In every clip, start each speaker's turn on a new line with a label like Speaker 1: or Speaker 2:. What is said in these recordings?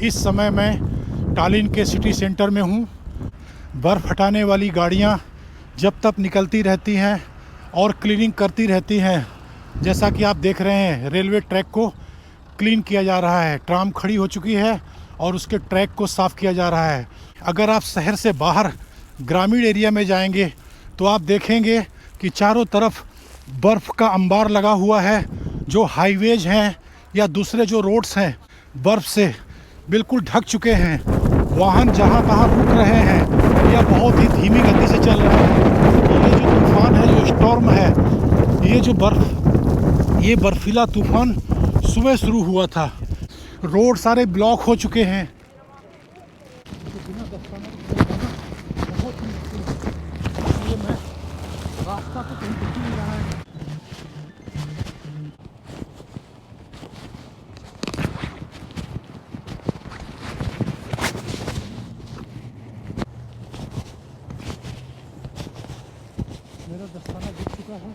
Speaker 1: इस समय मैं टालिन के सिटी सेंटर में हूँ। बर्फ़ हटाने वाली गाड़ियाँ जब तक निकलती रहती हैं और क्लीनिंग करती रहती हैं। जैसा कि आप देख रहे हैं, रेलवे ट्रैक को क्लीन किया जा रहा है। ट्राम खड़ी हो चुकी है और उसके ट्रैक को साफ़ किया जा रहा है। अगर आप शहर से बाहर ग्रामीण एरिया में जाएंगे तो आप देखेंगे कि चारों तरफ बर्फ़ का अंबार लगा हुआ है। जो हाईवेज हैं या दूसरे जो रोड्स हैं, बर्फ़ से बिल्कुल ढक चुके हैं। वाहन जहाँ तहाँ रुक रहे हैं या बहुत ही धीमी गति से चल रहे हैं। और ये जो तूफ़ान है, जो स्टॉर्म है, ये बर्फीला तूफ़ान सुबह शुरू हुआ था। रोड सारे ब्लॉक हो चुके हैं। बहुत ही मुश्किल है, इसलिए मैं रास्ता तो कहीं दिख नहीं रहा है। मेरा दस्ताना दिख चुका है,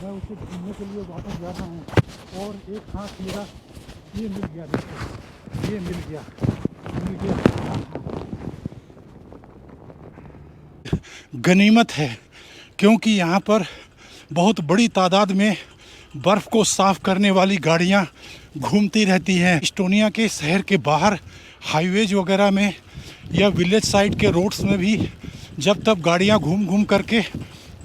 Speaker 1: मैं उसे ढूंढने के लिए वापस जा रहा हूँ। और एक हाथ मेरा ये मिल गया, देखो ये मिल गया। गनीमत है, क्योंकि यहाँ पर बहुत बड़ी तादाद में बर्फ़ को साफ़ करने वाली गाड़ियाँ घूमती रहती हैं। इस्टोनिया के शहर के बाहर हाईवेज वगैरह में या विलेज साइड के रोड्स में भी जब तक गाड़ियाँ घूम घूम करके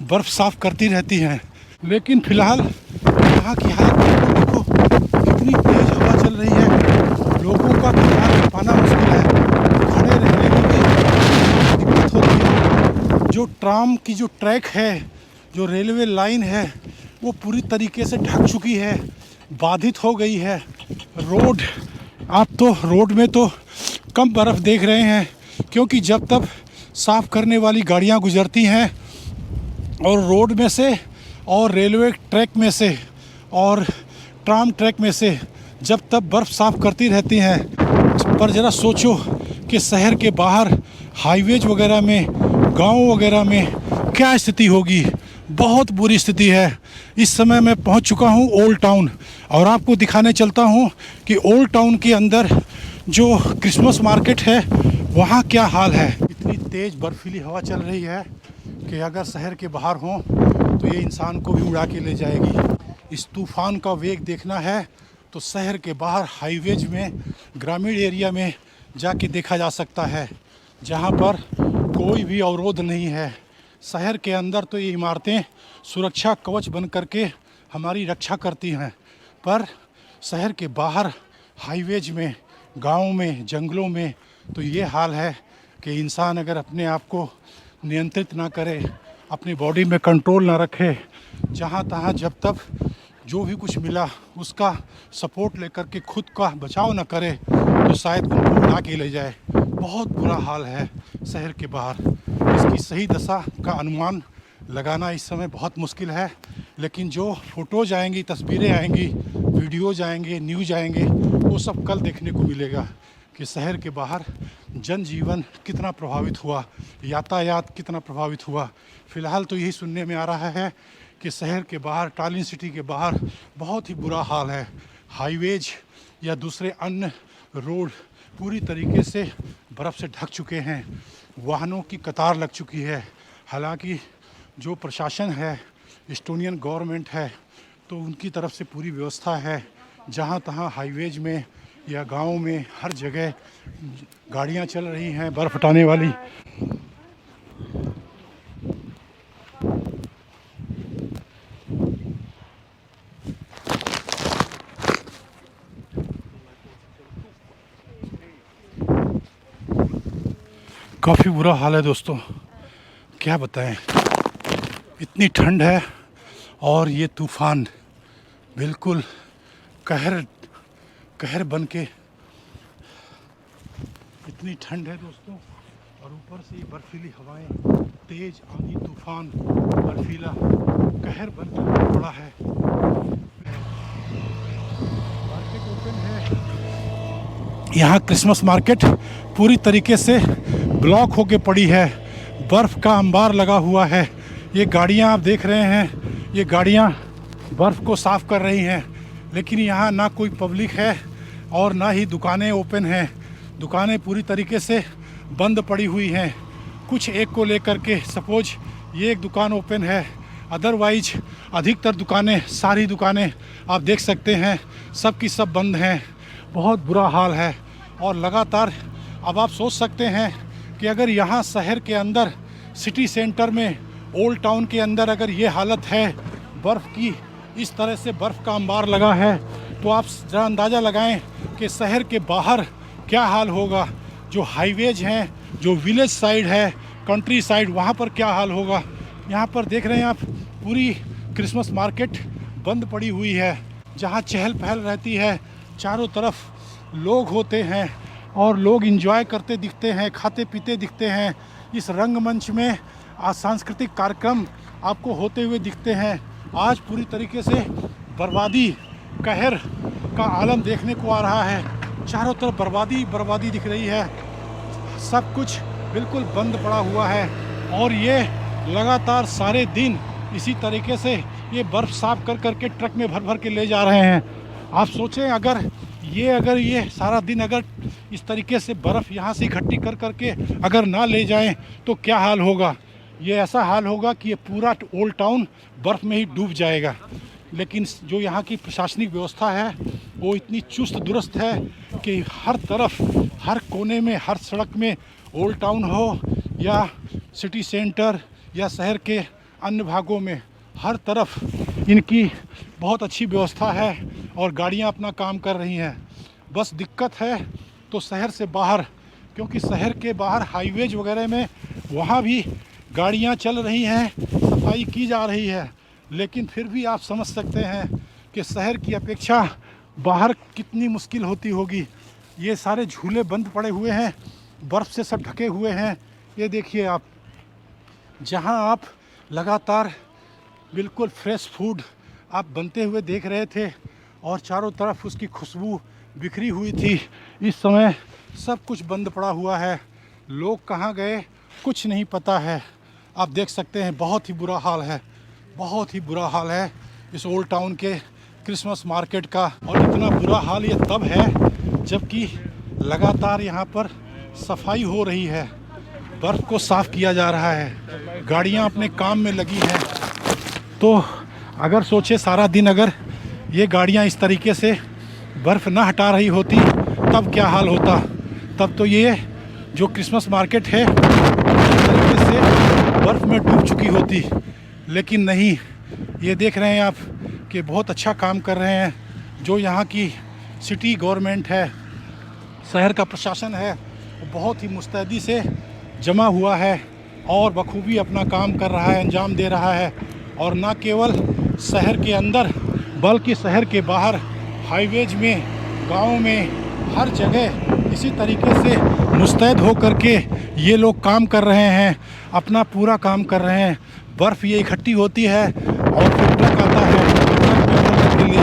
Speaker 1: बर्फ़ साफ़ करती रहती हैं। लेकिन फ़िलहाल यहाँ की हालत देखो, कितनी तेज़ हवा चल रही है। लोगों का कतार पाना मुश्किल है, खड़े रहने की दिक्कत होती है। जो ट्राम की जो ट्रैक है, जो रेलवे लाइन है, वो पूरी तरीके से ढक चुकी है, बाधित हो गई है। रोड, आप तो रोड में तो कम बर्फ़ देख रहे हैं, क्योंकि जब तक साफ़ करने वाली गाड़ियाँ गुजरती हैं और रोड में से और रेलवे ट्रैक में से और ट्राम ट्रैक में से जब तक बर्फ़ साफ़ करती रहती हैं। पर ज़रा सोचो कि शहर के बाहर हाईवेज वगैरह में, गाँव वगैरह में क्या स्थिति होगी। बहुत बुरी स्थिति है। इस समय मैं पहुंच चुका हूं ओल्ड टाउन, और आपको दिखाने चलता हूं कि ओल्ड टाउन के अंदर जो क्रिसमस मार्केट है वहां क्या हाल है। इतनी तेज़ बर्फीली हवा चल रही है कि अगर शहर के बाहर हों तो ये इंसान को भी उड़ा के ले जाएगी। इस तूफ़ान का वेग देखना है तो शहर के बाहर हाईवेज में, ग्रामीण एरिया में जाके देखा जा सकता है, जहाँ पर कोई भी अवरोध नहीं है। शहर के अंदर तो ये इमारतें सुरक्षा कवच बन करके हमारी रक्षा करती हैं, पर शहर के बाहर हाईवेज में, गाँव में, जंगलों में तो ये हाल है कि इंसान अगर अपने आप को नियंत्रित ना करे, अपनी बॉडी में कंट्रोल ना रखे, जहाँ तहाँ जब तक जो भी कुछ मिला उसका सपोर्ट लेकर के खुद का बचाव न करे तो शायद उनको उड़ा के ले जाए। बहुत बुरा हाल है शहर के बाहर। इसकी सही दशा का अनुमान लगाना इस समय बहुत मुश्किल है, लेकिन जो फ़ोटोज़ आएंगी, तस्वीरें आएंगी, वीडियोज़ आएंगे, न्यूज़ आएंगे, वो सब कल देखने को मिलेगा कि शहर के बाहर जनजीवन कितना प्रभावित हुआ, यातायात कितना प्रभावित हुआ। फ़िलहाल तो यही सुनने में आ रहा है कि शहर के बाहर, टालिन सिटी के बाहर बहुत ही बुरा हाल है। हाईवेज या दूसरे अन्य रोड पूरी तरीके से बर्फ़ से ढक चुके हैं, वाहनों की कतार लग चुकी है। हालांकि जो प्रशासन है, इस्टोनियन गवर्नमेंट है, तो उनकी तरफ से पूरी व्यवस्था है। जहां तहां हाईवेज में या गाँव में हर जगह गाड़ियां चल रही हैं बर्फ़ हटाने वाली। काफ़ी बुरा हाल है दोस्तों, क्या बताएं। इतनी ठंड है और ये तूफ़ान बिल्कुल कहर बन के, इतनी ठंड है दोस्तों, और ऊपर से ये बर्फीली हवाएं, तेज़ आंधी, तूफ़ान, बर्फीला कहर बन के पड़ा है। मार्केट ओपन है, यहाँ क्रिसमस मार्केट पूरी तरीके से ब्लॉक होके पड़ी है, बर्फ़ का अंबार लगा हुआ है। ये गाड़ियाँ आप देख रहे हैं, ये गाड़ियाँ बर्फ़ को साफ़ कर रही हैं, लेकिन यहाँ ना कोई पब्लिक है और ना ही दुकानें ओपन हैं। दुकानें पूरी तरीके से बंद पड़ी हुई हैं। कुछ एक को लेकर के, सपोज ये एक दुकान ओपन है, अदरवाइज अधिकतर दुकानें, सारी दुकानें आप देख सकते हैं सब की सब बंद हैं। बहुत बुरा हाल है। और लगातार अब आप सोच सकते हैं कि अगर यहाँ शहर के अंदर, सिटी सेंटर में, ओल्ड टाउन के अंदर अगर ये हालत है, बर्फ़ की इस तरह से बर्फ़ का अंबार लगा है, तो आप ज़रा अंदाज़ा लगाएं कि शहर के बाहर क्या हाल होगा। जो हाईवेज हैं, जो विलेज साइड है, कंट्री साइड, वहाँ पर क्या हाल होगा। यहाँ पर देख रहे हैं आप, पूरी क्रिसमस मार्केट बंद पड़ी हुई है, जहाँ चहल पहल रहती है, चारों तरफ लोग होते हैं और लोग एंजॉय करते दिखते हैं, खाते पीते दिखते हैं। इस रंगमंच में आज सांस्कृतिक कार्यक्रम आपको होते हुए दिखते हैं। आज पूरी तरीके से बर्बादी, कहर का आलम देखने को आ रहा है। चारों तरफ बर्बादी बर्बादी दिख रही है। सब कुछ बिल्कुल बंद पड़ा हुआ है और ये लगातार सारे दिन इसी तरीके से ये बर्फ़ साफ कर करके ट्रक में भर भर के ले जा रहे हैं। आप सोचें अगर ये सारा दिन अगर इस तरीके से बर्फ़ यहाँ से इकट्ठी कर करके अगर ना ले जाएं तो क्या हाल होगा। ये ऐसा हाल होगा कि ये पूरा ओल्ड टाउन बर्फ़ में ही डूब जाएगा। लेकिन जो यहाँ की प्रशासनिक व्यवस्था है वो इतनी चुस्त दुरुस्त है कि हर तरफ, हर कोने में, हर सड़क में, ओल्ड टाउन हो या सिटी सेंटर या शहर के अन्य भागों में, हर तरफ इनकी बहुत अच्छी व्यवस्था है और गाड़ियाँ अपना काम कर रही हैं। बस दिक्कत है तो शहर से बाहर, क्योंकि शहर के बाहर हाईवेज वगैरह में वहाँ भी गाड़ियाँ चल रही हैं, सफाई की जा रही है, लेकिन फिर भी आप समझ सकते हैं कि शहर की अपेक्षा बाहर कितनी मुश्किल होती होगी। ये सारे झूले बंद पड़े हुए हैं, बर्फ़ से सब ढके हुए हैं। ये देखिए आप, जहाँ आप लगातार बिल्कुल फ्रेश फूड आप बनते हुए देख रहे थे और चारों तरफ उसकी खुशबू बिखरी हुई थी, इस समय सब कुछ बंद पड़ा हुआ है। लोग कहाँ गए कुछ नहीं पता है। आप देख सकते हैं बहुत ही बुरा हाल है, बहुत ही बुरा हाल है इस ओल्ड टाउन के क्रिसमस मार्केट का। और इतना बुरा हाल ये तब है जबकि लगातार यहाँ पर सफाई हो रही है, बर्फ़ को साफ़ किया जा रहा है, गाड़ियाँ अपने काम में लगी हैं। तो अगर सोचे सारा दिन अगर ये गाड़ियाँ इस तरीके से बर्फ़ ना हटा रही होती तब क्या हाल होता। तब तो ये जो क्रिसमस मार्केट है इस तरीके से बर्फ़ में डूब चुकी होती। लेकिन नहीं, ये देख रहे हैं आप कि बहुत अच्छा काम कर रहे हैं। जो यहाँ की सिटी गवर्नमेंट है, शहर का प्रशासन है, वो बहुत ही मुस्तैदी से जमा हुआ है और बखूबी अपना काम कर रहा है, अंजाम दे रहा है। और न केवल शहर के अंदर बल्कि शहर के बाहर, हाईवेज में, गाँव में, हर जगह इसी तरीके से मुस्तैद हो करके ये लोग काम कर रहे हैं, अपना पूरा काम कर रहे हैं। बर्फ़ ये इकट्ठी होती है और फिर ट्रक आता है, ट्रक में भरने के लिए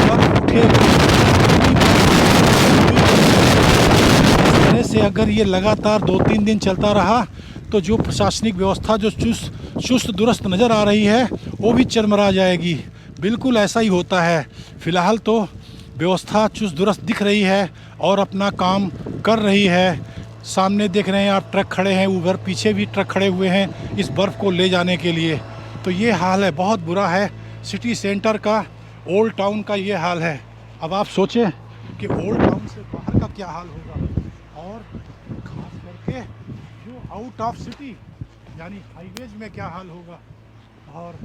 Speaker 1: बर्फ़ उठे। इस तरह से अगर ये लगातार 2-3 दिन चलता रहा तो जो प्रशासनिक व्यवस्था जो चुस्त दुरुस्त नज़र आ रही है वो भी चरमरा जाएगी। बिल्कुल ऐसा ही होता है। फ़िलहाल तो व्यवस्था चुस्त दुरुस्त दिख रही है और अपना काम कर रही है। सामने देख रहे हैं आप, ट्रक खड़े हैं, उधर पीछे भी ट्रक खड़े हुए हैं इस बर्फ़ को ले जाने के लिए। तो ये हाल है, बहुत बुरा है सिटी सेंटर का, ओल्ड टाउन का ये हाल है। अब आप सोचें कि ओल्ड टाउन से बाहर का क्या हाल होगा और ख़ास करके जो आउट ऑफ सिटी यानी हाईवेज में क्या हाल होगा और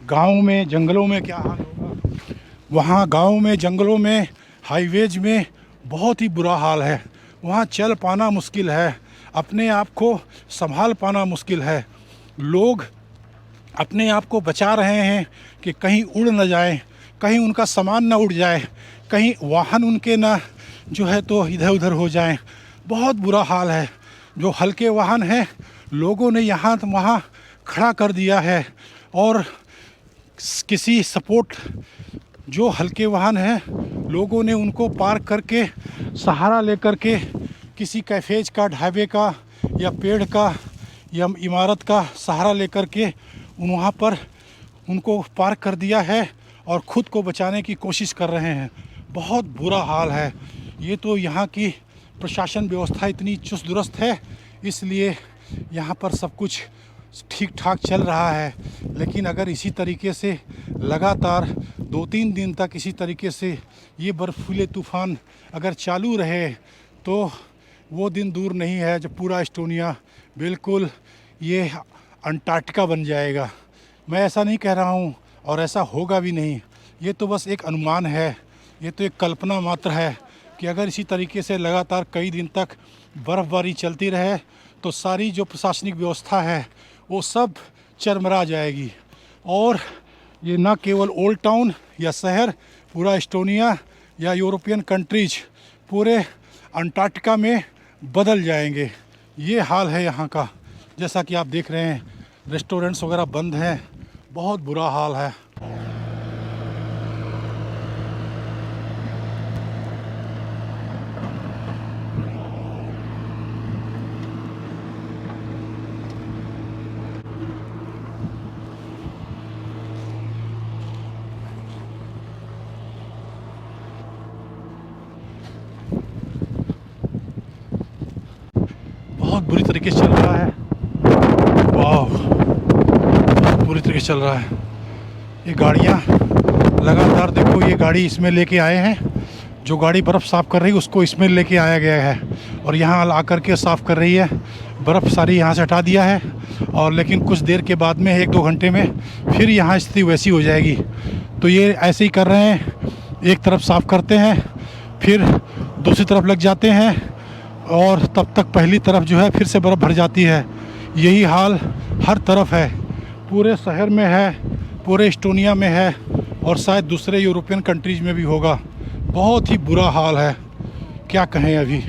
Speaker 1: गाँव में, जंगलों में क्या हाल होगा। वहाँ गाँव में, जंगलों में, हाईवेज में बहुत ही बुरा हाल है। वहाँ चल पाना मुश्किल है, अपने आप को संभाल पाना मुश्किल है। लोग अपने आप को बचा रहे हैं कि कहीं उड़ न जाए, कहीं उनका सामान ना उड़ जाए, कहीं वाहन उनके ना जो है तो इधर उधर हो जाएं। बहुत बुरा हाल है। जो हल्के वाहन हैं लोगों ने यहाँ वहाँ खड़ा कर दिया है और किसी सपोर्ट, जो हल्के वाहन हैं लोगों ने उनको पार्क करके सहारा लेकर के किसी कैफेज का, ढाबे का या पेड़ का या इमारत का सहारा लेकर के वहाँ पर उनको पार्क कर दिया है और ख़ुद को बचाने की कोशिश कर रहे हैं। बहुत बुरा हाल है। ये तो यहाँ की प्रशासन व्यवस्था इतनी चुस्त दुरुस्त है, इसलिए यहाँ पर सब कुछ ठीक ठाक चल रहा है। लेकिन अगर इसी तरीके से लगातार 2-3 दिन तक इसी तरीके से ये बर्फीले तूफ़ान अगर चालू रहे तो वो दिन दूर नहीं है जब पूरा एस्टोनिया बिल्कुल ये अंटार्कटिका बन जाएगा। मैं ऐसा नहीं कह रहा हूँ और ऐसा होगा भी नहीं, ये तो बस एक अनुमान है, ये तो एक कल्पना मात्र है कि अगर इसी तरीके से लगातार कई दिन तक बर्फ़बारी चलती रहे तो सारी जो प्रशासनिक व्यवस्था है वो सब चरमरा जाएगी और ये न केवल ओल्ड टाउन या शहर, पूरा एस्टोनिया या यूरोपियन कंट्रीज पूरे अंटार्कटिका में बदल जाएंगे। ये हाल है यहाँ का। जैसा कि आप देख रहे हैं रेस्टोरेंट्स वगैरह बंद हैं, बहुत बुरा हाल है। बहुत बुरी तरीके से चल रहा है। वाह, बहुत बुरी तरीके से चल रहा है। ये गाड़ियाँ लगातार देखो, ये गाड़ी इसमें लेके आए हैं, जो गाड़ी बर्फ़ साफ़ कर रही है उसको इसमें लेके आया गया है और यहाँ आकर के साफ़ कर रही है। बर्फ़ सारी यहाँ से हटा दिया है और लेकिन कुछ देर के बाद में 1-2 घंटे में फिर यहाँ स्थिति वैसी हो जाएगी। तो ये ऐसे ही कर रहे हैं, एक तरफ साफ़ करते हैं फिर दूसरी तरफ लग जाते हैं और तब तक पहली तरफ जो है फिर से बर्फ़ भर जाती है। यही हाल हर तरफ है, पूरे शहर में है, पूरे एस्टोनिया में है और शायद दूसरे यूरोपियन कंट्रीज़ में भी होगा। बहुत ही बुरा हाल है, क्या कहें अभी।